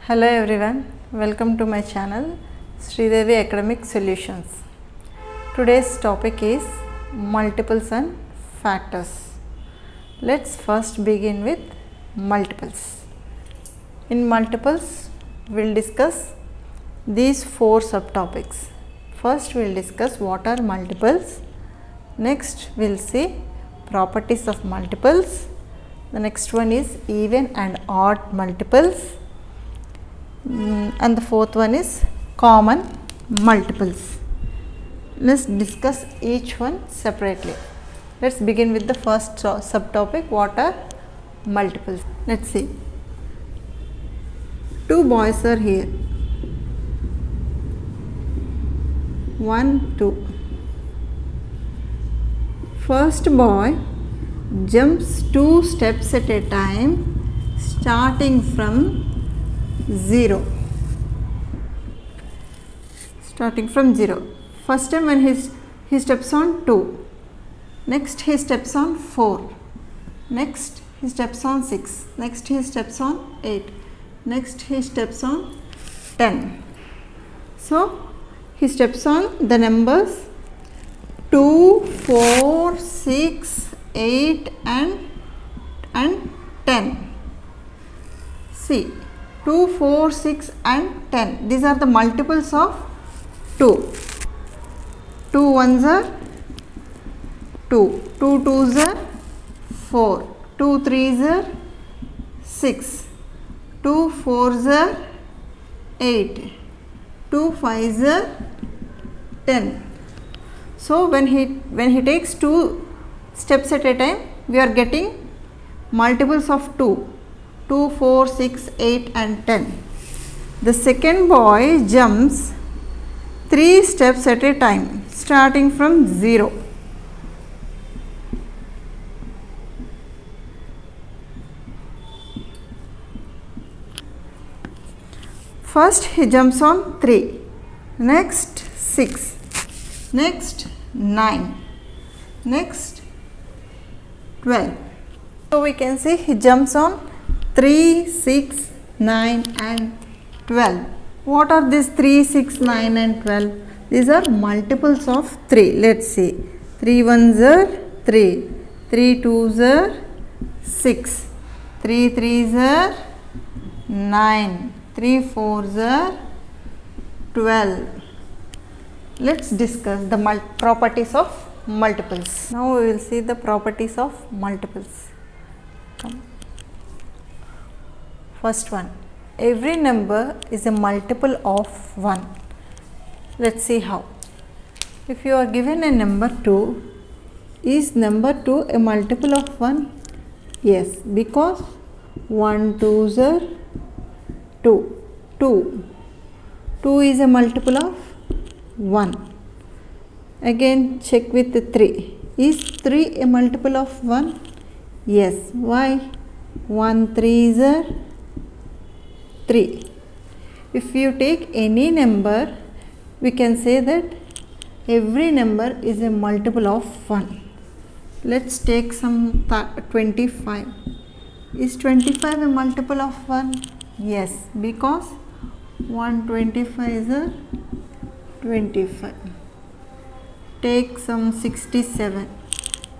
Hello everyone, welcome to my channel Sridevi Academic Solutions. Today's topic is multiples and factors. Let's first begin with multiples. In multiples, we'll discuss these four subtopics. First, we'll discuss what are multiples. Next, we'll see properties of multiples. The next one is even and odd multiples. And the fourth one is common multiples. Let's discuss each one separately. Let's begin with the first subtopic, what are multiples. Let's see. Two boys are here. 1, 2. First boy jumps 2 steps at a time, starting from 0. First time when he steps on 2. Next he steps on 4. Next he steps on 6. Next he steps on 8. Next he steps on 10. So he steps on the numbers 2, 4, 6, 8 and 10. See, 2, 4, 6 and 10. These are the multiples of 2. 2 ones are 2. 2 twos are 4. 2 threes are 6. 2 fours are 8. 2 fives are 10. So when he takes 2 steps at a time, we are getting multiples of 2. 2, 4, 6, 8 and 10. The second boy jumps 3 steps at a time, starting from 0. First he jumps on 3, next 6, next 9, next 12. So we can see he jumps on 3, 6, 9 and 12. What are these 3, 6, 9 and 12? These are multiples of 3. Let's see. 3 ones are 3. 3 twos are 6. 3 threes are 9. 3 fours are 12. Let's discuss the properties of multiples. Now we will see the properties of multiples. Come. First one, every number is a multiple of 1. Let's see how. If you are given a number 2, is number 2 a multiple of 1? Yes, because 1 twos are 2. 2 is a multiple of 1. Again check with the 3. Is 3 a multiple of 1? Yes. Why? 1 threes are 3. If you take any number, we can say that every number is a multiple of 1. Let's take some 25. Is 25 a multiple of 1? Yes, because 125 is a 25. Take some 67.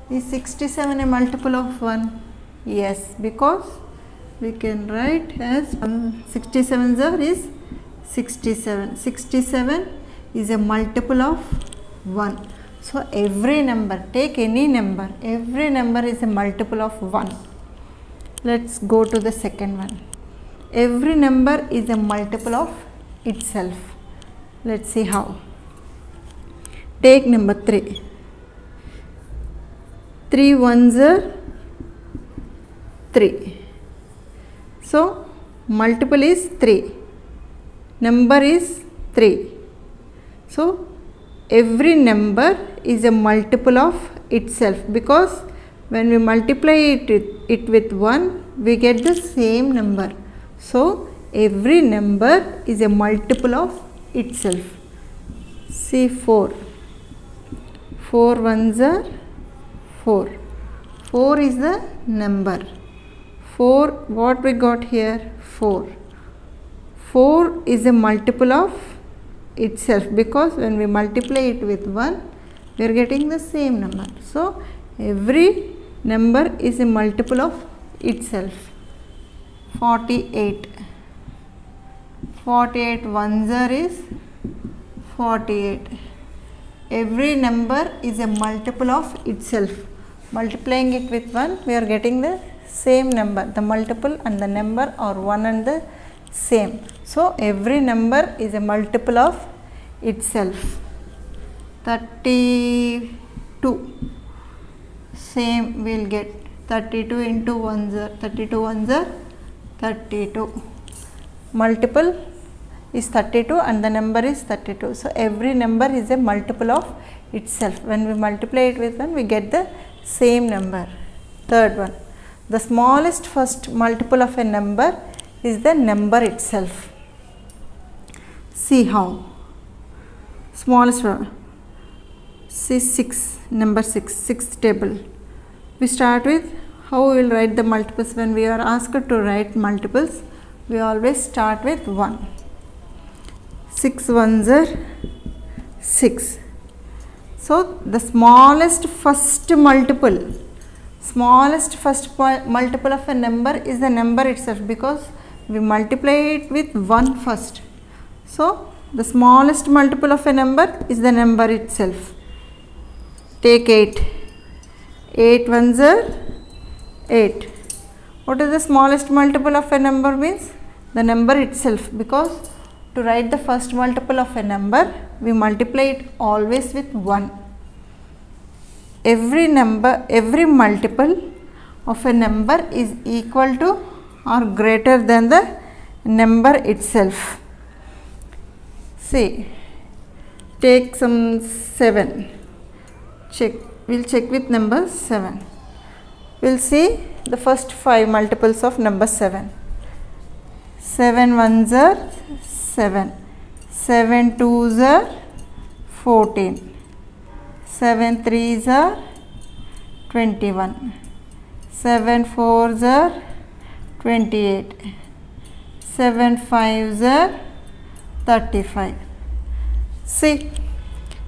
Is 67 a multiple of 1? Yes, because we can write as 67 is 67. 67 is a multiple of 1. So every number, take any number, every number is a multiple of 1. Let's go to the second one. Every number is a multiple of itself. Let's see how. Take number 3. 3 ones are 3. So multiple is 3. Number is 3. So every number is a multiple of itself, because when we multiply it with 1, we get the same number. So every number is a multiple of itself. See 4. 4 ones are 4. 4 is the number. 4, what we got here? 4. 4 is a multiple of itself, because when we multiply it with 1 we are getting the same number. So every number is a multiple of itself. 48. 48 ones are is 48. Every number is a multiple of itself. Multiplying it with 1 we are getting the same number. The multiple and the number are one and the same. So every number is a multiple of itself. 32. Same we will get 32 into 1s are 32 ones are 32. Multiple is 32 and the number is 32. So every number is a multiple of itself. When we multiply it with 1 we get the same number. Third one, the smallest first multiple of a number is the number itself. See how. Smallest one, see 6, number 6, sixth table. We start with how we will write the multiples. When we are asked to write multiples, we always start with 1. 6 ones are 6. So the smallest first multiple of a number is the number itself, because we multiply it with 1 first. So the smallest multiple of a number is the number itself. Take 8. 8 ones are 8. What is the smallest multiple of a number? Means the number itself, because to write the first multiple of a number we multiply it always with 1. Every multiple of a number is equal to or greater than the number itself. See, take some 7. We'll check with number 7. We'll see the first 5 multiples of number 7. 7 ones are 7. 7 twos are 14. 7 threes are 21. 7 fours are 28. 7 fives are 35. See,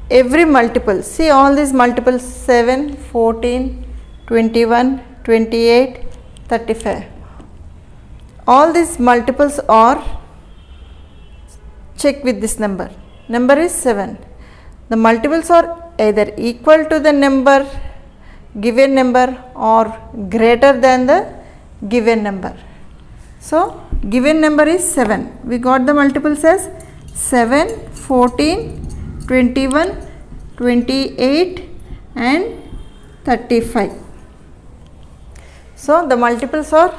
every multiple, see all these multiples, 7, 14, 21, 28, 35. All these multiples are, check with this number. Number is 7. The multiples are either equal to the number, given number, or greater than the given number. So given number is 7. We got the multiples as 7, 14, 21, 28 and 35. So the multiples are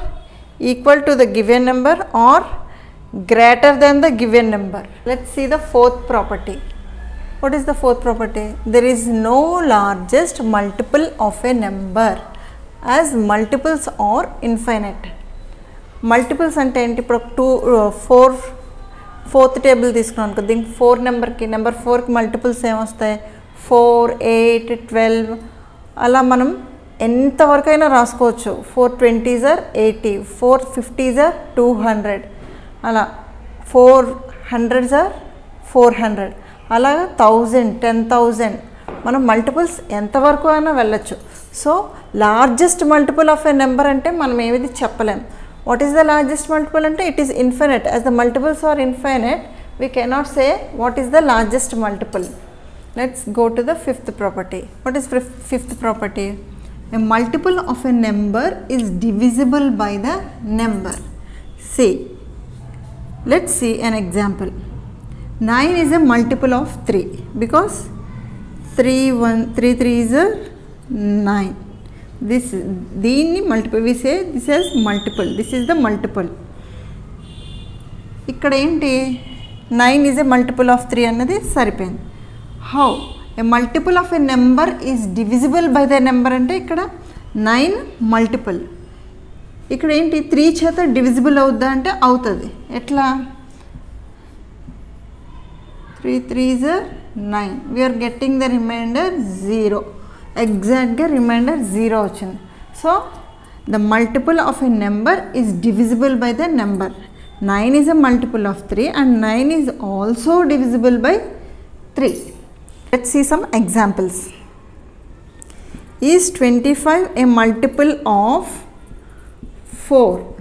equal to the given number or greater than the given number. Let's see the fourth property. What is the fourth property? There is no largest multiple of a number as multiples are infinite. Multiples అంటే ఏంటి? ఇప్పుడు 4th table తీసుకున్నాం అనుకో, దీనికి 4 నెంబర్కి number 4కి multiples ఏమొస్తాయి? 4, 8, 12 అలా మనం ఎంతవరకైనా రాసుకోవచ్చు. 4 20s are 80, 4 50s are 200, అలా 4 100s are 400, అలా 1000, 10,000 మనం మల్టిపుల్స్ ఎంతవరకు అయినా వెళ్ళచ్చు. So largest multiple of a number అంటే మనం ఏమిది చెప్పలేం. What is the largest multiple? ante it is infinite. As the multiples are infinite, we cannot say what is the largest multiple. Let's go to the fifth property. What is fifth property? A multiple of a number is divisible by the number. See, let's see an example. 9 is a multiple of 3 because 3 3s are 9. This దీన్ని multiple, we say this is multiple, this is the multiple. ఇక్కడ ఏంటి? 9 is a multiple of 3 అన్నది సరిపోయింది. How a multiple of a number is divisible by the number అంటే ఇక్కడ 9 multiple. ఇక్కడ ఏంటి? 3 చేత డివిజిబుల్ అవుద్దా అంటే అవుతుంది. ఎట్లా? 3 3s are 9. We are getting the remainder 0. ఎగ్జాక్ట్గా రిమైండర్ 0 వచ్చింది. So the multiple of a number is divisible by the number. 9 is a multiple of 3 and 9 is also divisible by 3. Let's see some examples. Is 25 a multiple of 4?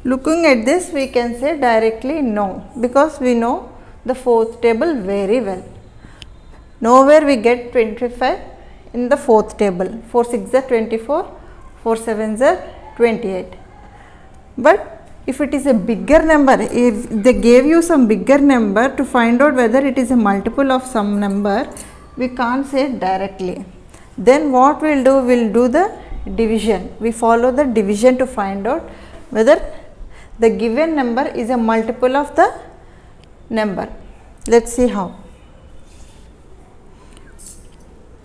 Looking at this, we can say directly no, because we know the fourth table very well. Nowhere we get 25 in the fourth table. 4 6 are 24, 4 7 are 28. But if it is a bigger number, if they gave you some bigger number to find out whether it is a multiple of some number, we can't say it directly. Then what we'll do, we'll do the division. We follow the division to find out whether the given number is a multiple of the number. Let's see how.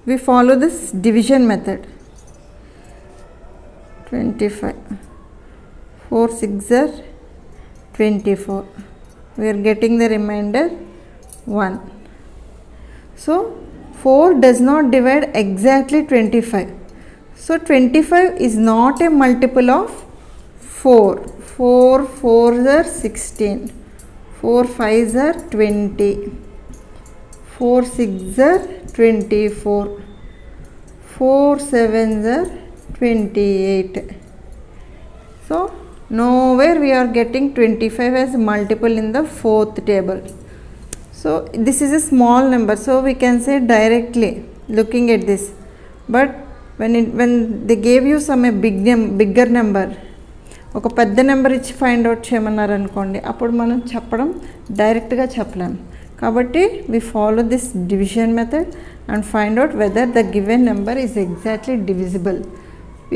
We follow this division method. 25. 4 6 are 24. We are getting the remainder 1. So 4 does not divide exactly 25. So 25 is not a multiple of 4. 4 4s are 16. 4 5s are 20. 4 6s are 24. 4 7s are 28. So nowhere we are getting 25 as multiple in the fourth table. So this is a small number, so we can say directly looking at this. But when they gave you some bigger number, ఒక పెద్ద number ఇచ్చి find out చేయమన్నారు అనుకోండి, అప్పుడు మనం చెప్పడం డైరెక్ట్గా చెప్పలేం. కాబట్టి we follow this division method and find out whether the given number is exactly divisible.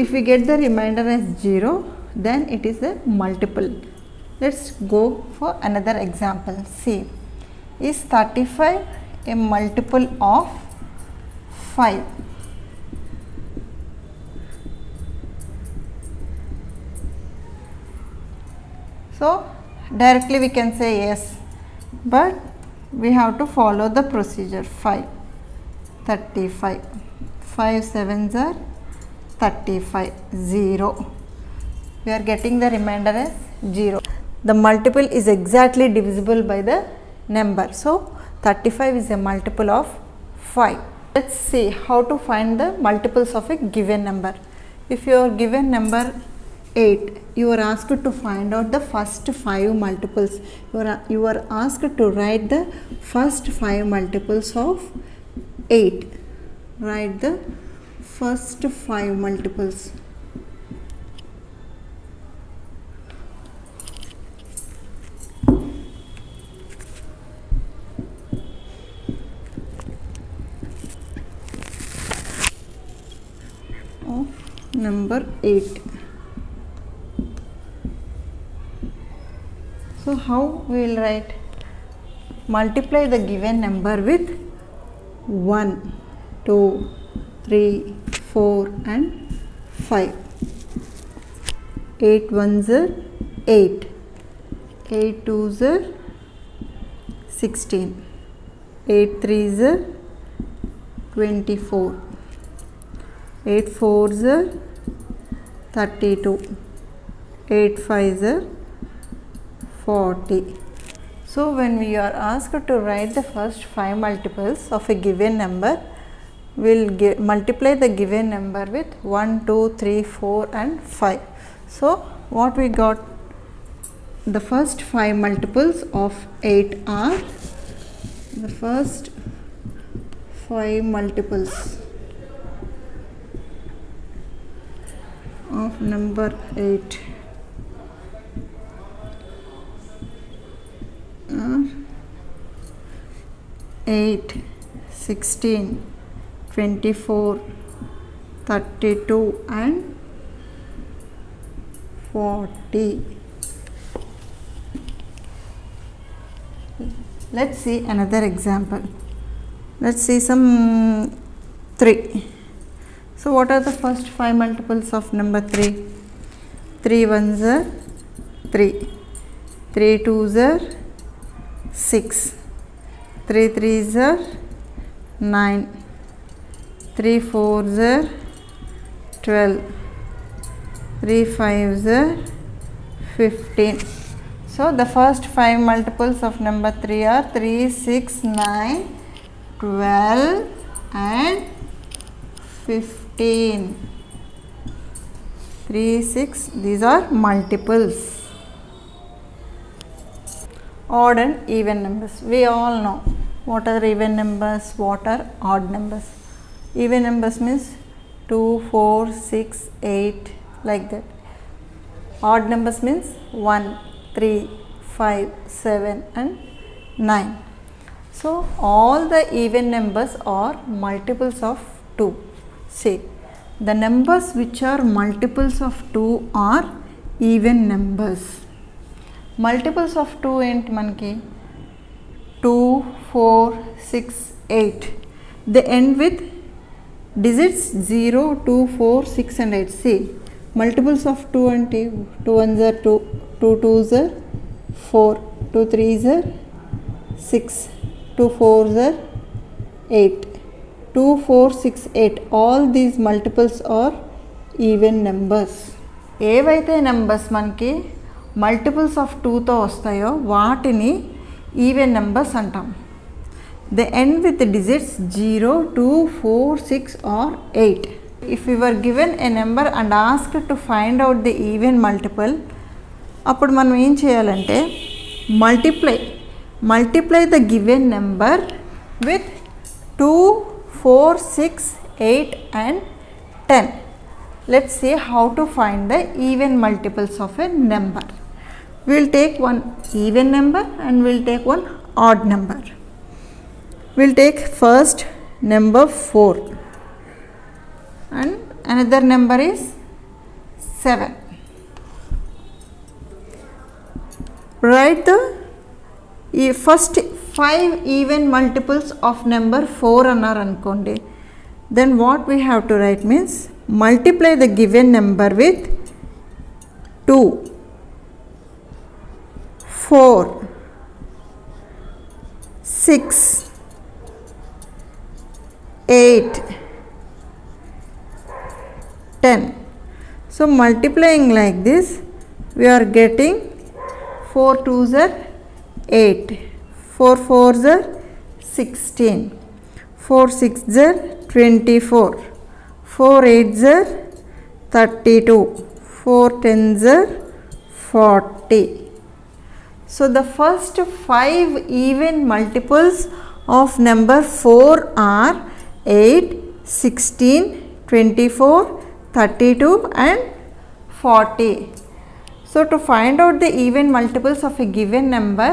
If we get the remainder as 0, then it is a multiple. Let's go for another example. See, is 35 a multiple of 5? So directly we can say yes, but we have to follow the procedure. 5 35, 5 7s are 35, 0. We are getting the remainder as 0. The multiple is exactly divisible by the number. So 35 is a multiple of 5. Let's see how to find the multiples of a given number. If your given number 8, you are asked to find out the first 5 multiples. You are asked to write the first 5 multiples of 8. Write the first 5 multiples. Of number 8. So how we will write? Multiply the given number with 1, 2, 3, 4 and 5. 8 1s are 8. 8 2s are 16. 8 3s are 24. 8 4s are 32. 8 5s are 40. So when we are asked to write the first 5 multiples of a given number, we will multiply the given number with 1, 2, 3, 4 and 5. So what we got? The first 5 multiples of 8 are the first 5 multiples of number 8 are 8, 16, 24, 32 and 40. Let's see another example. Let's see some 3. So what are the first 5 multiples of number 3? 3 1s are 3. 3 2s are 6. 3 3s are 9. 3 4s are 12. 3 5s are 15. So the first 5 multiples of number 3 are 3, 6, 9, 12 and 15. 3, 6, these are multiples. Odd and even numbers. We all know what are even numbers, what are odd numbers. Even numbers means 2, 4, 6, 8 like that. Odd numbers means 1, 3, 5, 7 and 9. So all the even numbers are multiples of 2. See, the numbers which are multiples of 2 are even numbers. Multiples of 2 ఏంటి మనకి 2, 4, 6, 8. They end with digits 0, 2, 4, 6 and 8. See, multiples of 2 అంటే 2 1s are 2, 2 2s are 4, 2 3s are 6, 2 4s are 8, 2 4 6 8. All these multiples are even numbers. ఏవైతే numbers మనకి multiples of 2తో వస్తాయో వాటిని even numbers అంటాం. They end with digits 0, 2, 4, 6 or 8. If we were given a number and asked to find out the even multiple, అప్పుడు మనం ఏం చేయాలంటే multiply the given number with 2, 4, 6, 8 and 10. Let's see how to find the even multiples of a number. We'll take one even number and we'll take one odd number. We'll take first number 4 and another number is 7. Write the first 5 even multiples of number 4 అన్నారు అనుకోండి. Then what we have to write means multiply the given number with 2, 4, 6, 8, 10. So multiplying like this, we are getting 4 2s are 8, 4 4s are 16, 4 6s are 24, 4 8s are 32, 4 10s are 40. So the first 5 even multiples of number 4 are 8, 16, 24, 32 and 40. So to find out the even multiples of a given number,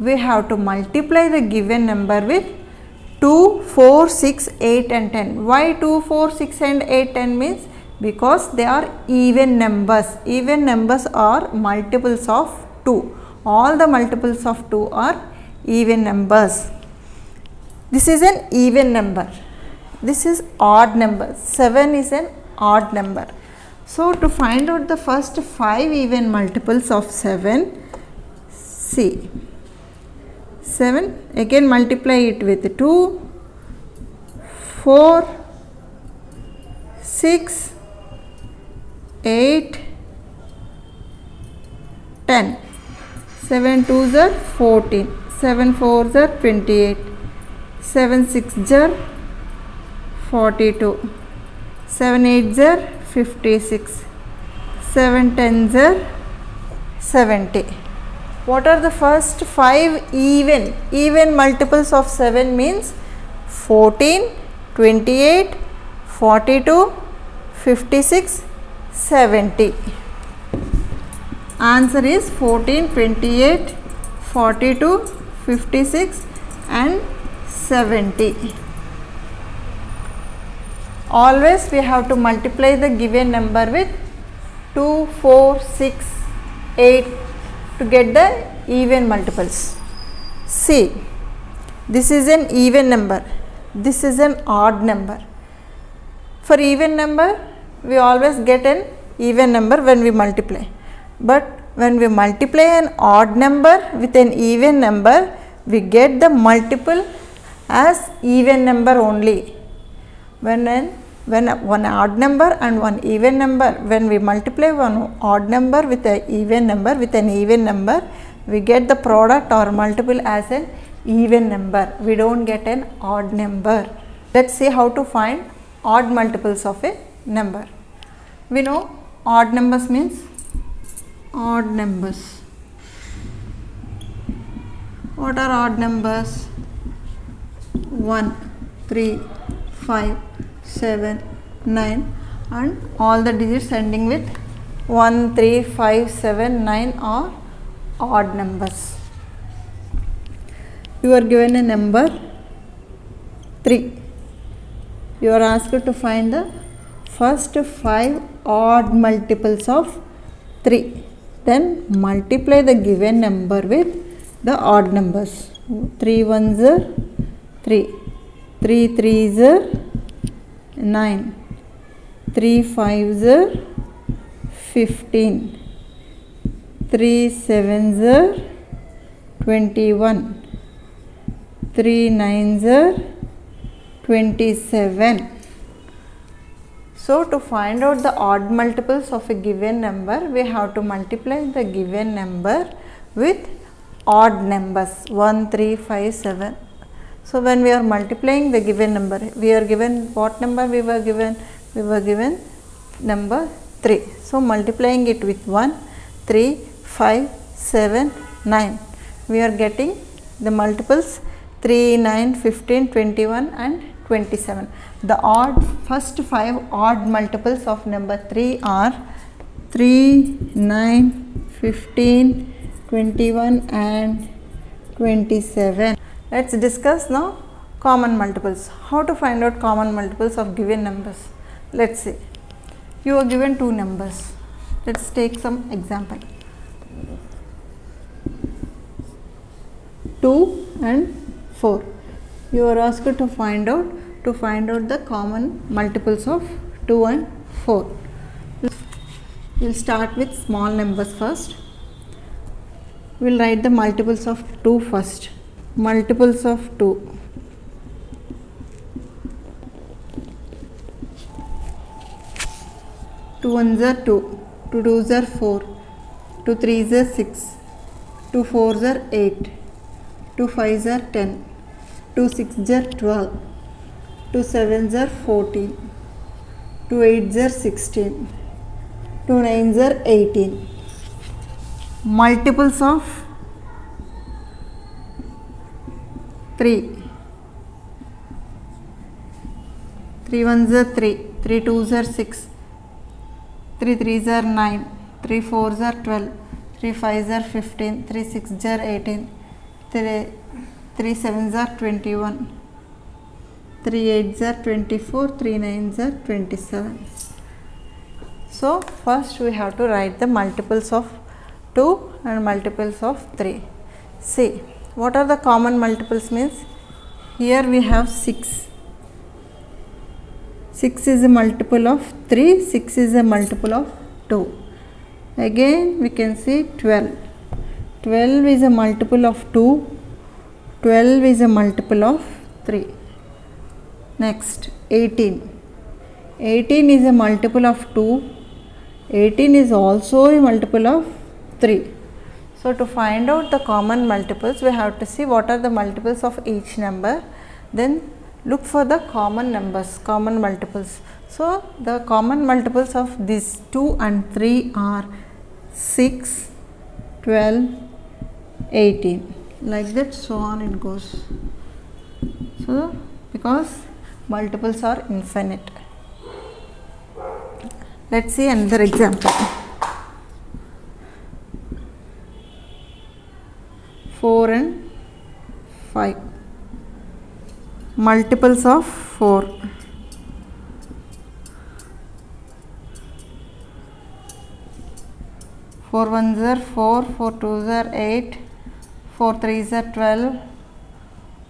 we have to multiply the given number with 2, 4, 6, 8 and 10. Why 2, 4, 6 and 8, 10 means? Because they are even numbers. Even numbers are multiples of 2. All the multiples of 2 are even numbers. This is an even number. This is odd number. 7 is an odd number. So to find out the first 5 even multiples of 7, see, 7 again multiply it with 2, 4, 6, 8, 10. 7 2s are 14, 7 4s are 28, 7 6s are 42, 7 8s are 56, 7 10s are 70. What are the first 5 even multiples of 7 means? 14, 28, 42, 56, 70. Answer is 14, 28, 42, 56 and 70. Always we have to multiply the given number with 2, 4, 6, 8 to get the even multiples. See, this is an even number, this is an odd number. For even number, we always get an even number when we multiply. But when we multiply an odd number with an even number, we get the multiple as even number only. When an when one odd number and one even number, when we multiply one odd number with an even number, we get the product or multiple as an even number. We don't get an odd number. Let's see how to find odd multiples of a number. We know odd numbers means odd numbers. What are odd numbers? 1, 3, 5, 7, 9 and all the digits ending with 1, 3, 5, 7, 9 are odd numbers. You are given a number 3. You are asked to find the first 5 odd multiples of 3. Then multiply the given number with the odd numbers. 3 ones are 3, 3 threes are 9, 3 fives are 15, 3 sevens are 21, 3 nines are 27. So to find out the odd multiples of a given number, we have to multiply the given number with odd numbers 1, 3, 5, 7. So when we are multiplying the given number, we are given what number we were given? We were given number 3. So multiplying it with 1, 3, 5, 7, 9. We are getting the multiples 3, 9, 15, 21 and 27. The first 5 odd multiples of number 3 are 3, 9, 15, 21 and 27. Let's discuss now common multiples. How to find out common multiples of given numbers? Let's see. You are given 2 numbers. Let's take some example. 2 and 4. You are asked to find out the common multiples of 2 and 4. We will start with small numbers first. We will write the multiples of 2 first. Multiples of 2. 2 ones are 2, 2 twos are 4, 2 threes are 6, 2 fours are 8, 2 fives are 10, 2 sixes are 12, 2 sevens are 14, 2 eights are 16, 2 nines are 18. Multiples of 3. 3 ones are 3, 3 twos are 6, 3 threes are 9, 3 fours are 12, 3 fives are 15, 3 sixes are 18, 3 sevens are 21, 3 eights are 24, 3 nines are 27. So first we have to write the multiples of 2 and multiples of 3. See, what are the common multiples means? Here we have 6. 6 is a multiple of 3, 6 is a multiple of 2. Again we can see 12. 12 is a multiple of 2, 12 is a multiple of 3. Next 18. 18 is a multiple of 2, 18 is also a multiple of 3. So to find out the common multiples, we have to see what are the multiples of each number, then look for the common numbers, common multiples. So the common multiples of these 2 and 3 are 6, 12, 18. Like that, so on it goes. So because multiples are infinite. Let's see another example. 4 and 5. Multiples of 4. 4 ones are 4, 4 twos are 8, 4 threes are 12,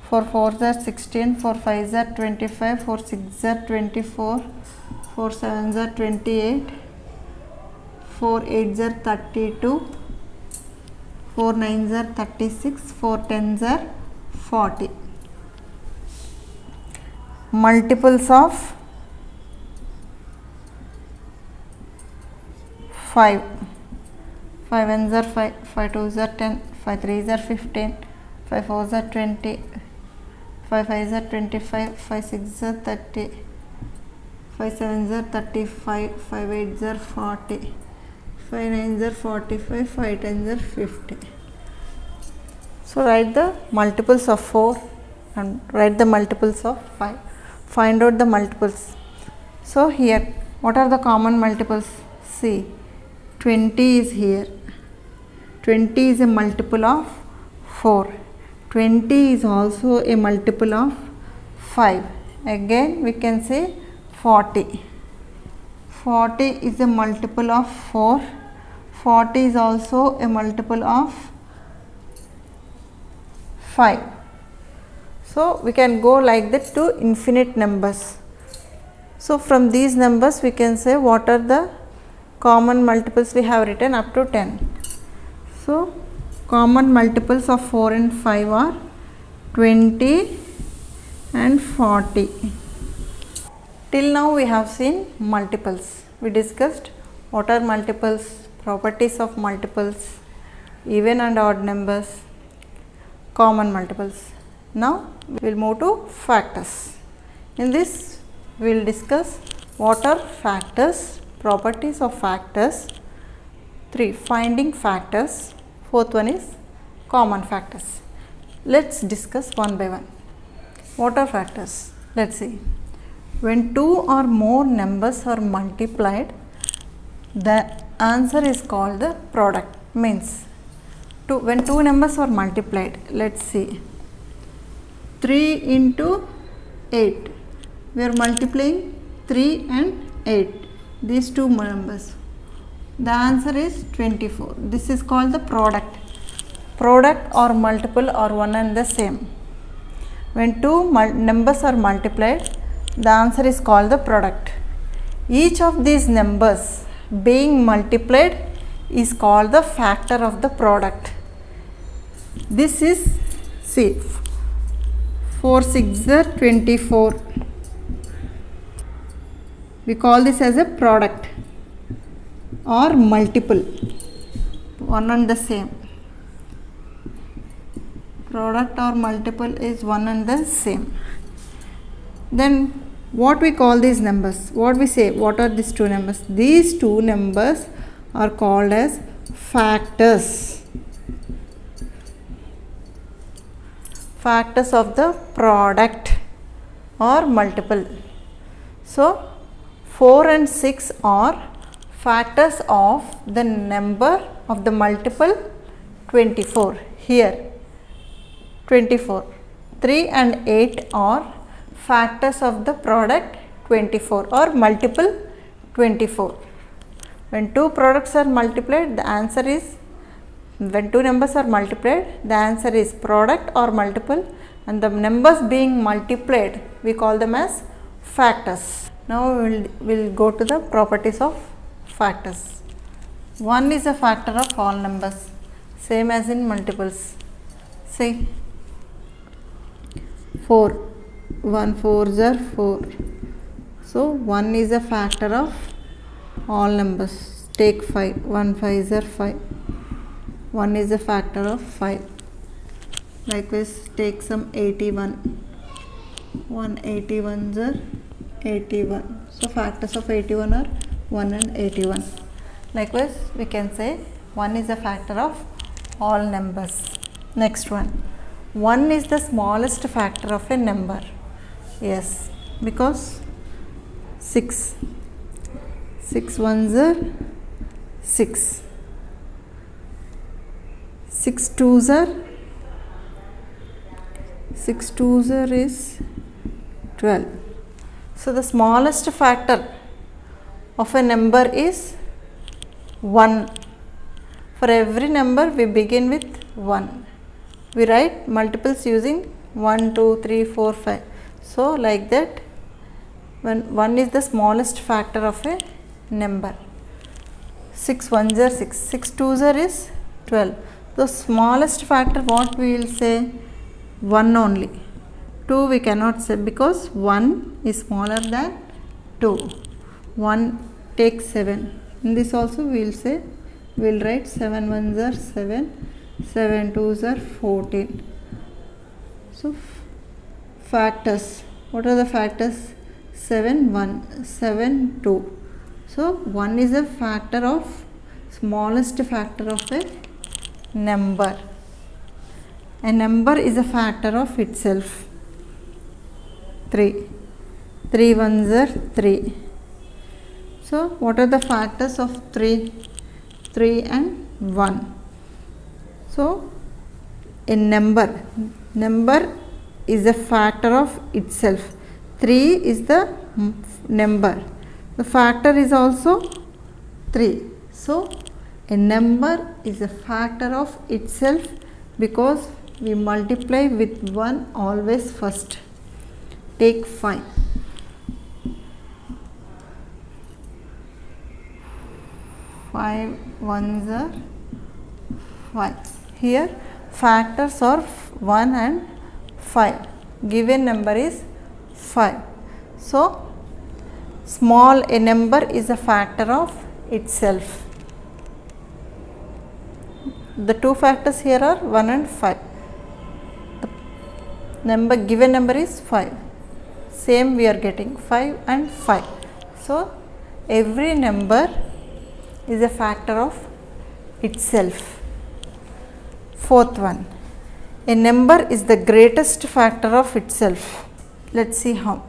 4 fours are 16, 4 fives are 25, 4 sixes are 24, 4 sevens are 28, 4 eights are 32, 4 nines are 36, 4 tens are 40. Multiples of 5. 5 ones are 5, 5 twos are 10, 5 threes are 15, 5 fours are 20, 5 fives are 25, 5 sixes are 30, 5 sevens are 35, 5 eights are 40, 5 nines are 45, 5 tens are 50. So write the multiples of 4 and write the multiples of 5. Find out the multiples. So here, what are the common multiples? See, 20 is here. 20 is a multiple of 4. 20 is also a multiple of 5. Again we can say 40. 40 is a multiple of 4. 40 is also a multiple of 5. So we can go like that to infinite numbers. So from these numbers we can say what are the common multiples we have written up to 10. So common multiples of 4 and 5 are 20 and 40. Till now we have seen multiples. We discussed what are multiples, properties of multiples, even and odd numbers, common multiples. Now we will move to factors. In this we will discuss what are factors, properties of factors, 3 finding factors, 4th one is common factors. Let's discuss one by one. What are factors? Let's see. When 2 or more numbers are multiplied, the answer is called the product. Means when 2 numbers are multiplied, let's see, 3 into 8, we are multiplying 3 and 8, these 2 numbers, the answer is 24. This is called the product. Product or multiple are one and the same. When 2 numbers are multiplied, the answer is called the product. Each of these numbers being multiplied is called the factor of the product. This is, see, 4 6 are 24. We call this as a product or multiple, one and the same. Product or multiple is one and the same. Then what we call these numbers? What we say? What are these 2 numbers? These 2 numbers are called as factors. Factors of the product or multiple. So 4 and 6 are factors of the number of the multiple 24. Here 24. 3 and 8 are factors of the product 24 or multiple 24. When 2 products are multiplied, the answer is, when 2 numbers are multiplied, the answer is product or multiple, and the numbers being multiplied we call them as factors. Now we will go to the properties of factors. 1 is a factor of all numbers, same as in multiples. Say 4, 1 4s are 4. So 1 is a factor of all numbers. Take 5, 1 5s are 5. 1 is a factor of 5. Likewise, take some 81. 1 81s are 81. So factors of 81 are 1 and 81. Likewise, we can say 1 is a factor of all numbers. Next one. 1 is the smallest factor of a number. Yes, because 6. 6 ones are 6. 6 twos are 12. So the smallest factor of a number is 1. For every number we begin with 1. We write multiples using 1, 2, 3, 4, 5. So like that, when 1 is the smallest factor of a number. 6 ones are 6. 6 twos are is 12. The smallest factor, what we will say? 1 only. 2 we cannot say because 1 is smaller than 2. 1 take 7. In this also we will write 7 ones are 7, 7 twos are 14. So factors, what are the factors? 7 1, 7 2. So 1 is a factor of, smallest factor of a number. A number is a factor of itself. 3, 3 ones are 3. So what are the factors of 3? 3 and 1. So a number is a factor of itself. 3 is the number. The factor is also 3. So a number is a factor of itself because we multiply with 1 always first. Take 5. 5 ones are 5. Here factors are 1 and 5. Given number is 5. So small a number is a factor of itself. The two factors here are 1 and 5. The given number is 5. Same we are getting 5 and 5. So every number is a factor of itself. Fourth one, a number is the greatest factor of itself. Let's see how.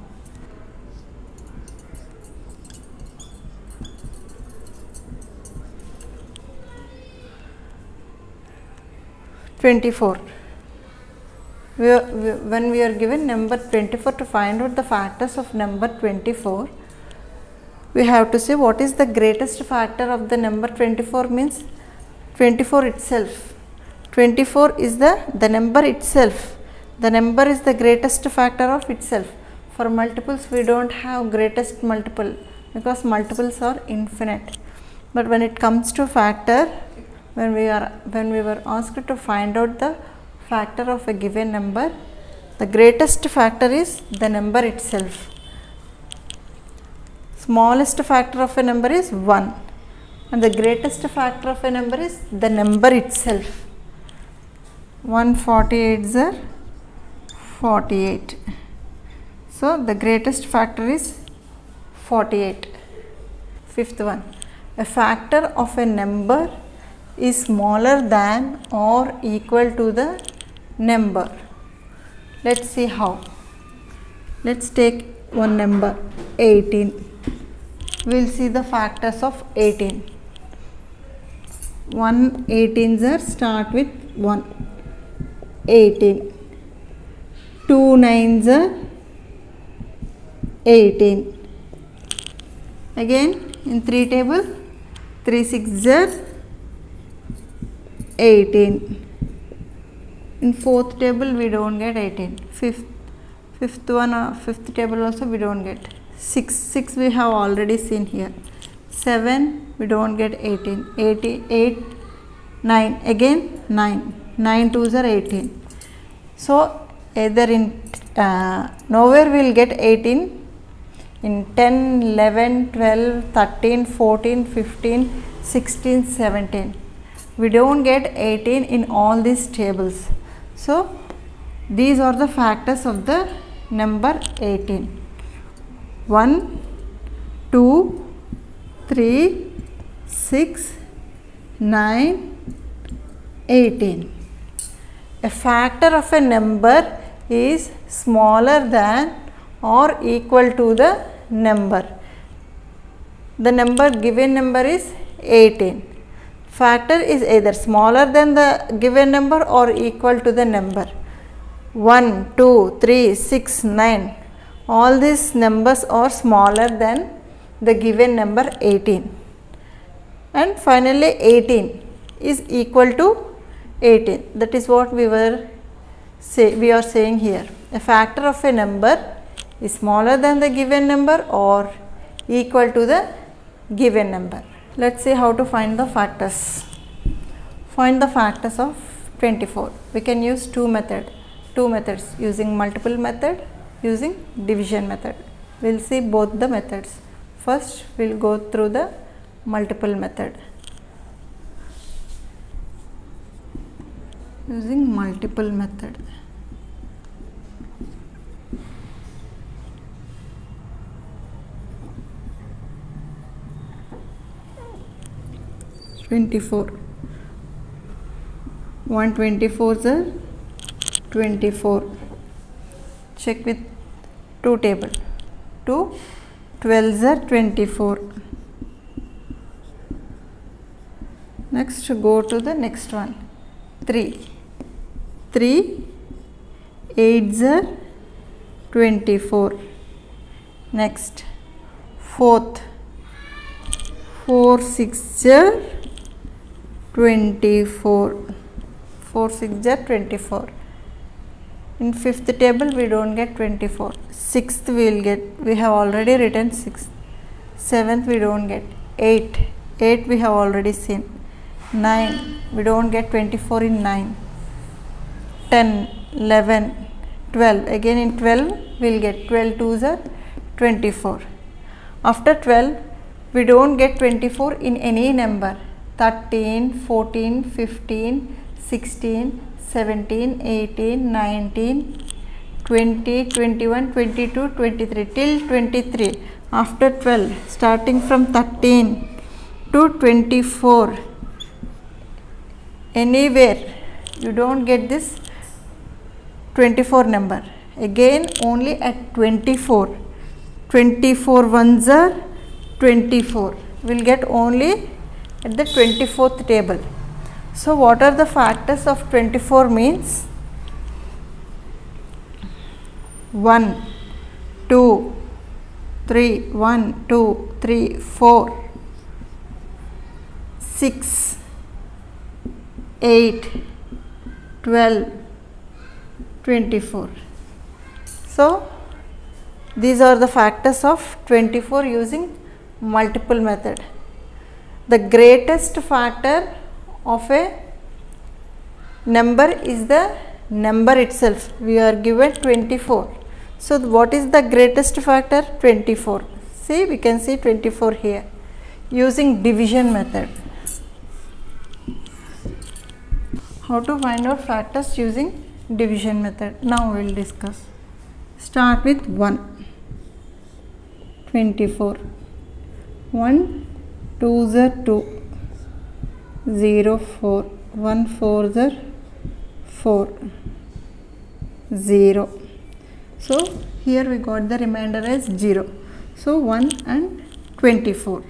When we are given number 24, to find out the factors of number 24, we have to say what is the greatest factor of the number 24 means 24 itself. 24 is the number itself. The number is the greatest factor of itself. For multiples we don't have greatest multiple because multiples are infinite. But when it comes to factor, when we were asked to find out the factor of a given number, the greatest factor is the number itself. Smallest factor of a number is 1 and the greatest factor of a number is the number itself. 148 is 48. So the greatest factor is 48. Fifth one, a factor of a number is smaller than or equal to the number. Let's see how. Let's take one number 18. We will see the factors of 18. 1 18s are start with 1. 18. 2 9s are 18. Again in 3 table 3 6s are 18. In 4th table we don't get 18. Fifth table also we don't get 6 we have already seen here. 7 we don't get 18. 8 9 again 9 twos are 18. So either in nowhere we will get 18. In 10 11 12 13 14 15 16 17 we don't get 18 in all these tables. So these are the factors of the number 18. 1 2 3 6 9 18. A factor of a number is smaller than or equal to the number. The number given number is 18. Factor is either smaller than the given number or equal to the number. 1 2 3 6 9, all these numbers are smaller than the given number 18. And finally 18 is equal to 18. That is what we are saying here. A factor of a number is smaller than the given number or equal to the given number. Let's see how to find the factors. Find the factors of 24. We can use two methods using multiple method, using division method. We will see both the methods. First we will go through the multiple method. Using multiple method. (24). 1/24 are 24. Check with 2 table. 2 12s are 24. Next go to the next one. 3 8s are 24. Next 4th 4 6s are 24. 4 6s are 24. In 5th table we don't get 24. 6th we will get, we have already written 6. 7th we don't get. 8 we have already seen. 9 we don't get 24 in 9. 10 11 12, again in 12 we will get 12 2s are 24. After 12 we don't get 24 in any number. 13 14 15 16 17 18 19 20 21 22 23 till 23. After 12, starting from 13 to 24, anywhere you don't get this 24 number. Again only at 24. 24 ones are 24. We'll get only at the 24th table. So what are the factors of 24 means? 1 2 3 1 2 3 4 6 8 12 24. So these are the factors of 24 using multiple method. The greatest factor of a number is the number itself. We are given 24. So what is the greatest factor? 24. See, we can see 24 here using division method. How to find out factors using division method? Now we will discuss. Start with 1. 24. 1 2s are 2. 0 4. 1 4s are 4. 0. So here we got the remainder as 0. So 1 and 24.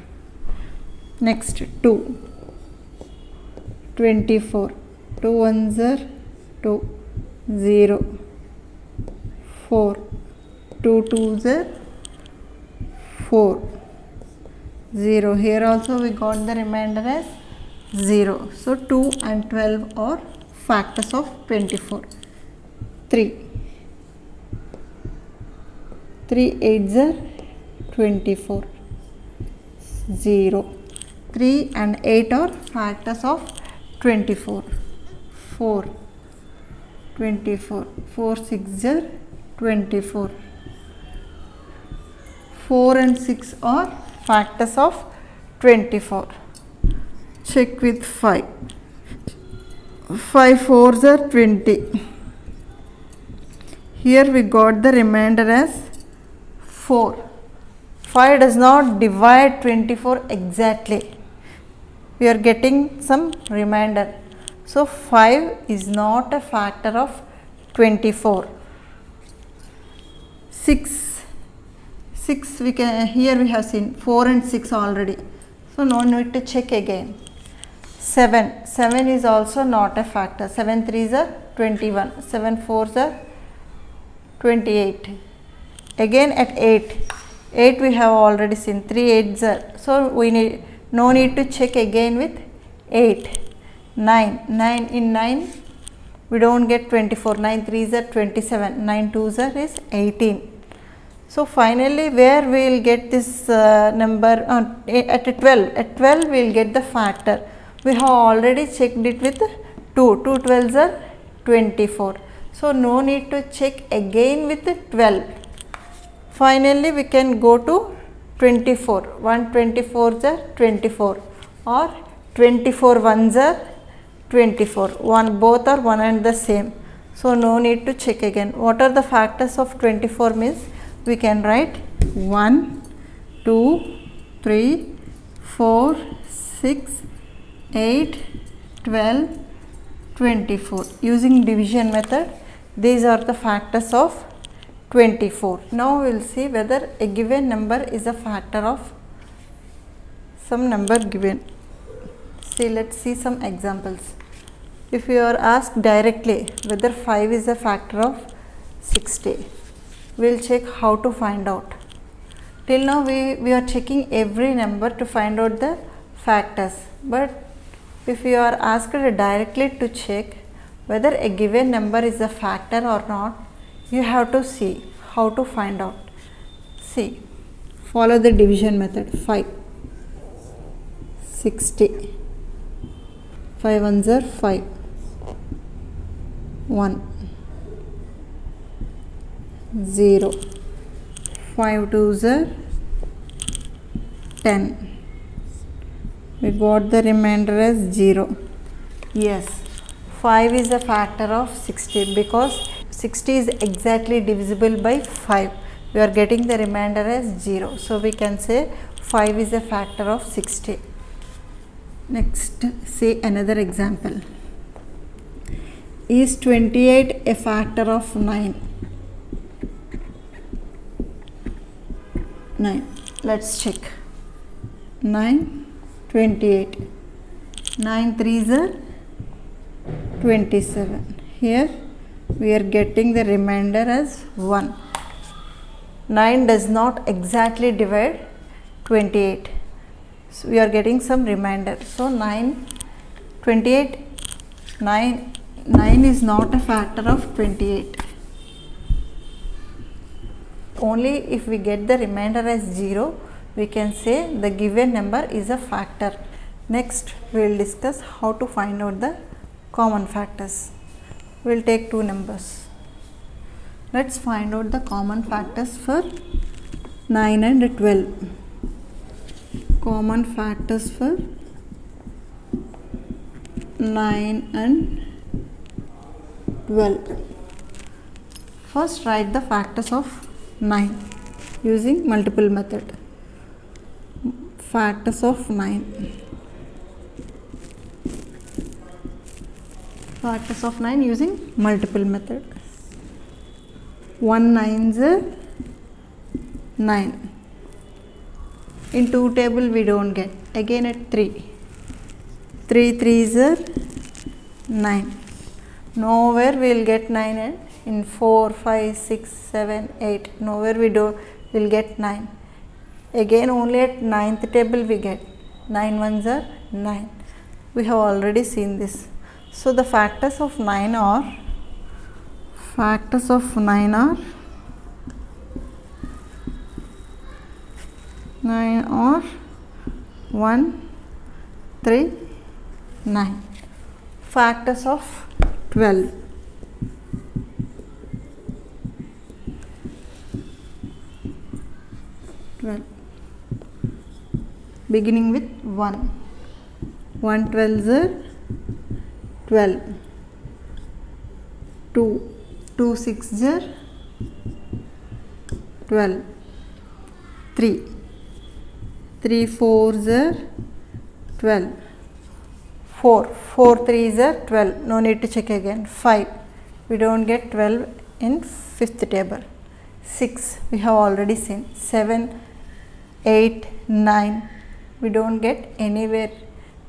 Next 2. 24. 2 ones are 2. 0. 4. 2 2s are 4. 0. Here also we got the remainder as 0. So 2 and 12 are factors of 24. 3. 3 8s are 24. 0. 3 and 8 are factors of 24. 4. 24. 4 6s are 24. 4 and 6 are factors of 24. Check with 5. 5 4s are 20. Here we got the remainder as 4. 5 does not divide 24 exactly. We are getting some remainder. So 5 is not a factor of 24. 6 we can, here we have seen 4 and 6 already. So no need to check again. 7 is also not a factor. 7 3s are 21. 7 4s are 28. Again at 8 we have already seen 3 8s are, so we need no need to check again with 8. 9 in 9 we don't get 24. 9 3s are 27. 9 2s are is 18. So finally where we will get this number at 12. At 12 we will get the factor. We have already checked it with 2. 2 12s are 24. So no need to check again with 12. Finally we can go to 24. 1 24s are 24, or 24 ones are 24. Both are one and the same. So no need to check again. What are the factors of 24 means we can write 1, 2, 3, 4, 6, 8, 12, 24. Using division method, these are the factors of 24. Now we will see whether a given number is a factor of some number given. See, let's see some examples. If you are asked directly whether 5 is a factor of 60, we will check how to find out. Till now we are checking every number to find out the factors, but if you are asked directly to check whether a given number is a factor or not, you have to see how to find out. See, follow the division method. 5, 60, 5 ones are 5, 1, 0, 5 twos are 10. We got the remainder as 0. Yes, 5 is a factor of 60 because 60 is exactly divisible by 5. We are getting the remainder as 0. So we can say 5 is a factor of 60. Next, see another example. Is 28 a factor of 9? 9. Let's check. 9, 28. 9 threes are 27. Here we are getting the remainder as 1. 9 does not exactly divide 28. So we are getting some remainder. So 9 is not a factor of 28. Only if we get the remainder as 0, we can say the given number is a factor. Next, we will discuss how to find out the common factors. We will take two numbers. Let's find out the common factors for 9 and 12. Common factors for 9 and 12. First, write the factors of 9 using multiple method. Factors of 9. Factors of 9 using multiple method. 1 9s are 9. In 2 table we don't get. Again at 3. 3 3s are 9. Nowhere we will get 9, and in 4, 5, 6, 7, 8. Nowhere we will get 9. Again only at 9th table we get. 9 ones are 9. We have already seen this. So the factors of 9 are 1, 3, 9. Factors of 12. 12. Beginning with 1. 1 12s are 12. 2 6s are 12. 3 4s are 12. 4 3s are 12. No need to check again. 5, we don't get 12 in 5th table. 6, we have already seen. 7, 8, 9, we don't get anywhere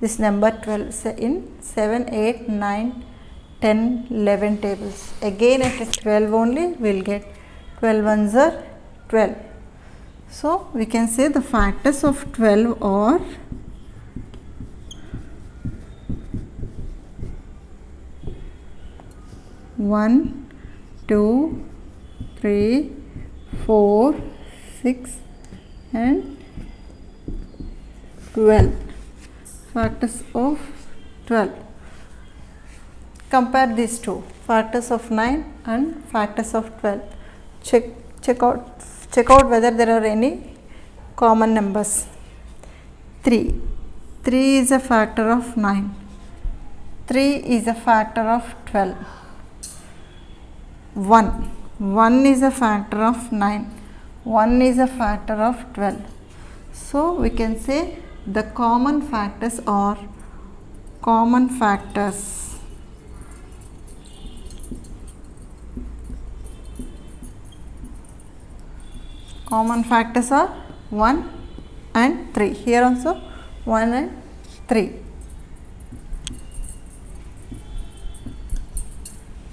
this number 12. So in 7, 8, 9, 10, 11 tables. Again at 12 only we will get. 12 ones are 12. So we can say the factors of 12 are 1, 2, 3, 4, 6 and 12. Factors of 12. Compare these two, factors of 9 and factors of 12. Check out whether there are any common numbers. 3 is a factor of 9. 3 is a factor of 12. 1 is a factor of 9. 1 is a factor of 12. So we can say the common factors are common factors. Common factors are 1 and 3. Here also 1 and 3.